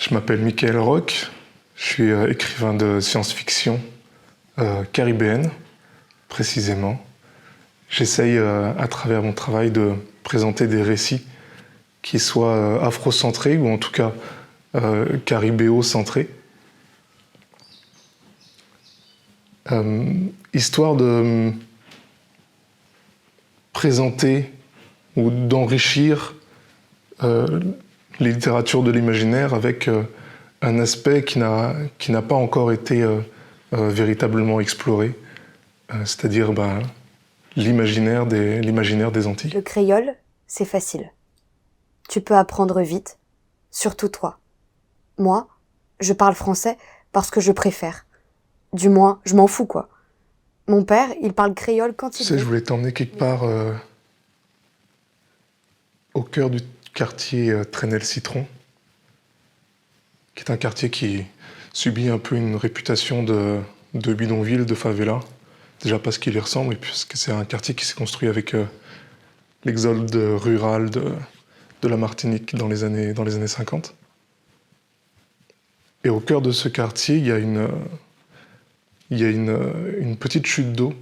Je m'appelle Michael Roch, je suis écrivain de science-fiction caribéenne, précisément. J'essaye, à travers mon travail, de présenter des récits qui soient afro-centrés, ou en tout cas caribéo-centrés. Histoire de présenter ou d'enrichir les littératures de l'imaginaire avec un aspect qui n'a pas encore été véritablement exploré, c'est-à-dire l'imaginaire des Antilles. Le créole, c'est facile. Tu peux apprendre vite, surtout toi. Moi, je parle français parce que je préfère. Du moins, je m'en fous, quoi. Mon père, il parle créole quand il veut. Je voulais t'emmener quelque part au cœur du quartier Trenel-Citron, qui est un quartier qui subit un peu une réputation de bidonville, de favela. Déjà parce qu'il y ressemble, et puisque c'est un quartier qui s'est construit avec l'exode rural de la Martinique dans les années 50. Et au cœur de ce quartier, il y a une petite chute d'eau.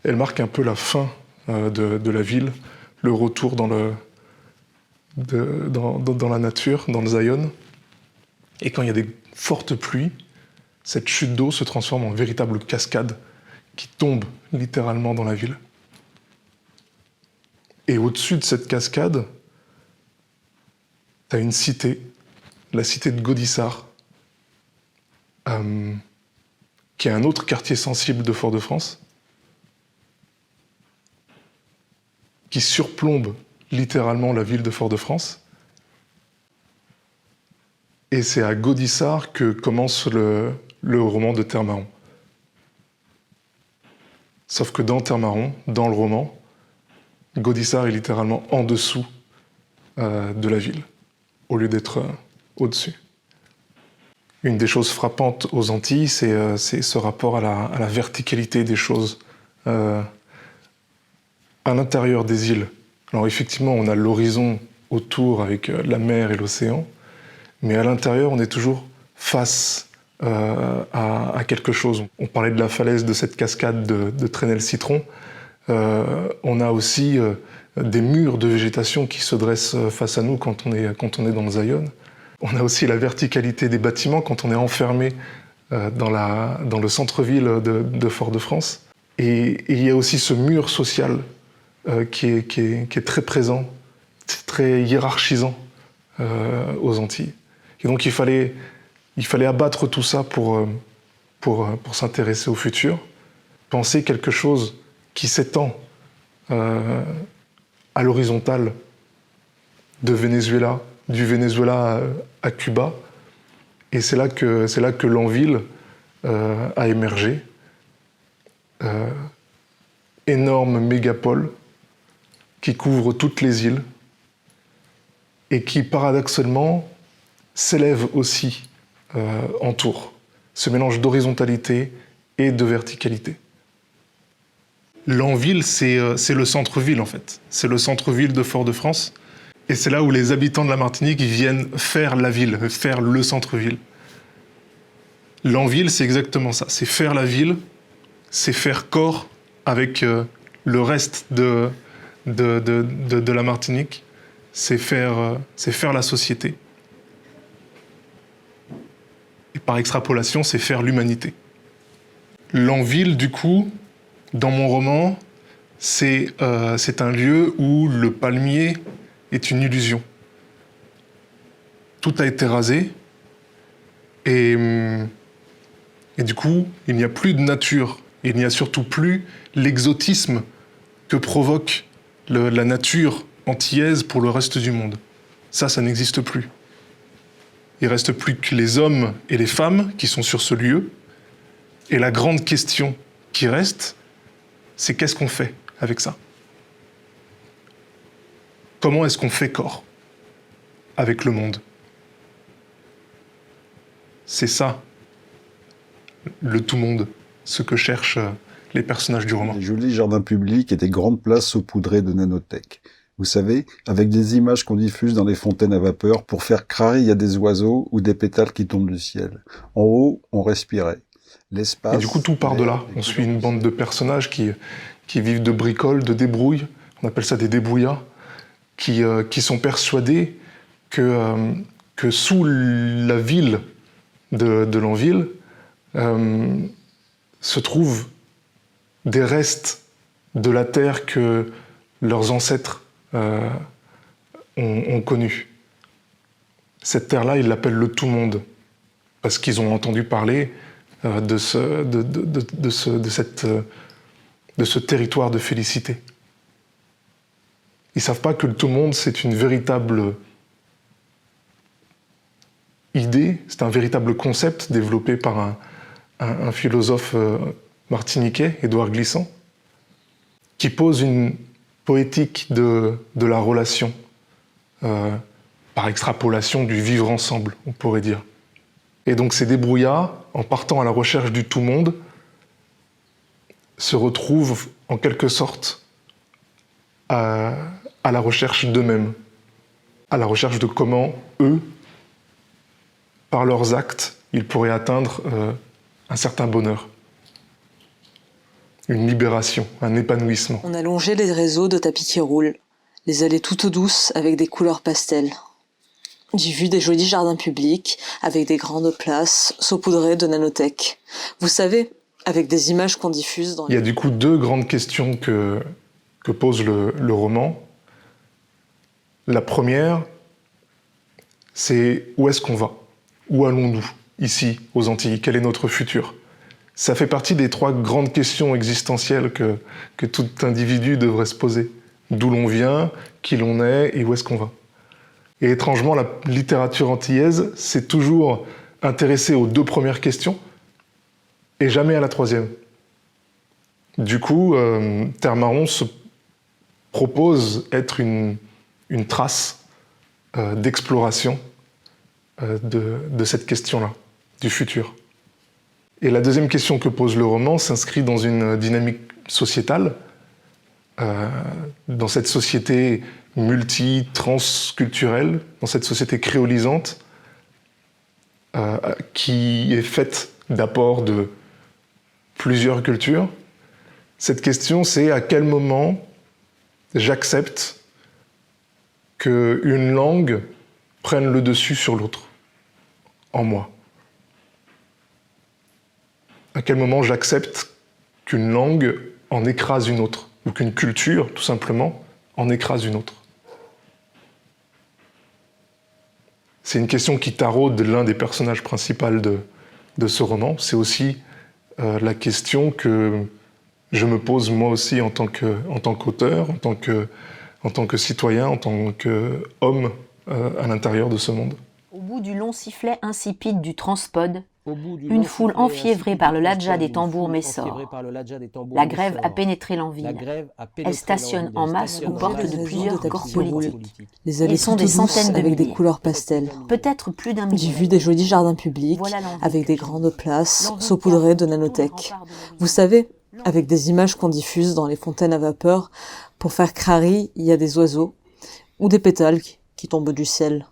Elle marque un peu la fin de la ville, le retour dans la nature, dans le Zion. Et quand il y a des fortes pluies, cette chute d'eau se transforme en véritable cascade qui tombe littéralement dans la ville. Et au-dessus de cette cascade, tu as une cité, la cité de Gaudissart, qui est un autre quartier sensible de Fort-de-France, qui surplombe littéralement la ville de Fort-de-France. Et c'est à Gaudissart que commence le roman de Terre Marron. Sauf que dans Terre Marron, dans le roman, Gaudissart est littéralement en dessous de la ville, au lieu d'être au-dessus. Une des choses frappantes aux Antilles, c'est ce rapport à la verticalité des choses. À l'intérieur des îles, alors effectivement, on a l'horizon autour avec la mer et l'océan, mais à l'intérieur, on est toujours face à quelque chose. On parlait de la falaise de cette cascade de Trenel-Citron. On a aussi des murs de végétation qui se dressent face à nous quand on est dans le Zion. On a aussi la verticalité des bâtiments quand on est enfermé dans le centre-ville de Fort-de-France. Et il y a aussi ce mur social qui est très présent, très hiérarchisant aux Antilles. Et donc il fallait abattre tout ça pour s'intéresser au futur, penser quelque chose qui s'étend à l'horizontale du Venezuela à Cuba. Et c'est là que Lanville a émergé. Énorme mégapole qui couvre toutes les îles et qui, paradoxalement, s'élève aussi en tour. Ce mélange d'horizontalité et de verticalité. Lanville, c'est le centre-ville, en fait. C'est le centre-ville de Fort-de-France. Et c'est là où les habitants de la Martinique viennent faire la ville, faire le centre-ville. Lanville, c'est exactement ça. C'est faire la ville, c'est faire corps avec le reste de la Martinique, c'est faire la société. Et par extrapolation, c'est faire l'humanité. Lanville, du coup, dans mon roman, c'est un lieu où le palmier est une illusion. Tout a été rasé et du coup, il n'y a plus de nature. Il n'y a surtout plus l'exotisme que provoque la nature antillaise pour le reste du monde. Ça n'existe plus. Il ne reste plus que les hommes et les femmes qui sont sur ce lieu. Et la grande question qui reste, c'est qu'est-ce qu'on fait avec ça ? Comment est-ce qu'on fait corps avec le monde ? C'est ça, le tout-monde, ce que cherchent les personnages du roman. Des jolis jardins publics et des grandes places saupoudrées de nanothèques. Vous savez, avec des images qu'on diffuse dans les fontaines à vapeur pour faire crari, il y a des oiseaux ou des pétales qui tombent du ciel. En haut, on respirait. L'espace... Et du coup, tout part de là. On suit une bande de personnages qui vivent de bricoles, de débrouilles. On appelle ça des débrouillards, qui sont persuadés que sous la ville de Lanville se trouvent des restes de la terre que leurs ancêtres ont connue. Cette terre-là, ils l'appellent le tout-monde, parce qu'ils ont entendu parler de ce territoire de félicité. Ils ne savent pas que le tout-monde, c'est une véritable idée, c'est un véritable concept développé par un philosophe martiniquais, Édouard Glissant, qui pose une poétique de la relation, par extrapolation du vivre ensemble, on pourrait dire. Et donc ces débrouillards, en partant à la recherche du tout-monde, se retrouvent en quelque sorte à la recherche d'eux-mêmes, à la recherche de comment eux, par leurs actes, ils pourraient atteindre un certain bonheur, une libération, un épanouissement. On a longé les réseaux de tapis qui roulent, les allées toutes douces avec des couleurs pastel. J'ai vu des jolis jardins publics avec des grandes places saupoudrées de nanothèques. Vous savez, avec des images qu'on diffuse dans... Il y a du coup deux grandes questions que pose le roman. La première, c'est où est-ce qu'on va ? Où allons-nous, ici, aux Antilles ? Quel est notre futur ? Ça fait partie des trois grandes questions existentielles que tout individu devrait se poser. D'où l'on vient, qui l'on est et où est-ce qu'on va ? Et étrangement, la littérature antillaise s'est toujours intéressée aux deux premières questions et jamais à la troisième. Du coup, Terre Marron se propose être une trace d'exploration de cette question-là, du futur. Et la deuxième question que pose le roman s'inscrit dans une dynamique sociétale, dans cette société multi-transculturelle, dans cette société créolisante, qui est faite d'apports de plusieurs cultures. Cette question, c'est à quel moment j'accepte qu'une langue prenne le dessus sur l'autre, en moi. À quel moment j'accepte qu'une langue en écrase une autre, ou qu'une culture, tout simplement, en écrase une autre. C'est une question qui taraude l'un des personnages principaux de ce roman. C'est aussi la question que je me pose moi aussi en tant qu'auteur, en tant que citoyen, en tant qu'homme à l'intérieur de ce monde. Au bout du long sifflet insipide du transpod, une foule enfiévrée par le ladja des tambours m'essore. La grève a pénétré Lanville. Elle stationne en masse aux portes de plusieurs corps politiques. Les allées Ils sont toutes des douces centaines de avec des milliers. couleurs pastel. Peut-être plus d'un J'ai millier. vu des jolis jardins publics Voilà l'envie avec que des j'ai. grandes places L'envie saupoudrées de qu'a tout le nanothèques. rempart de l'horizon. Vous savez, avec des images qu'on diffuse dans les fontaines à vapeur pour faire crari, il y a des oiseaux ou des pétales qui tombent du ciel.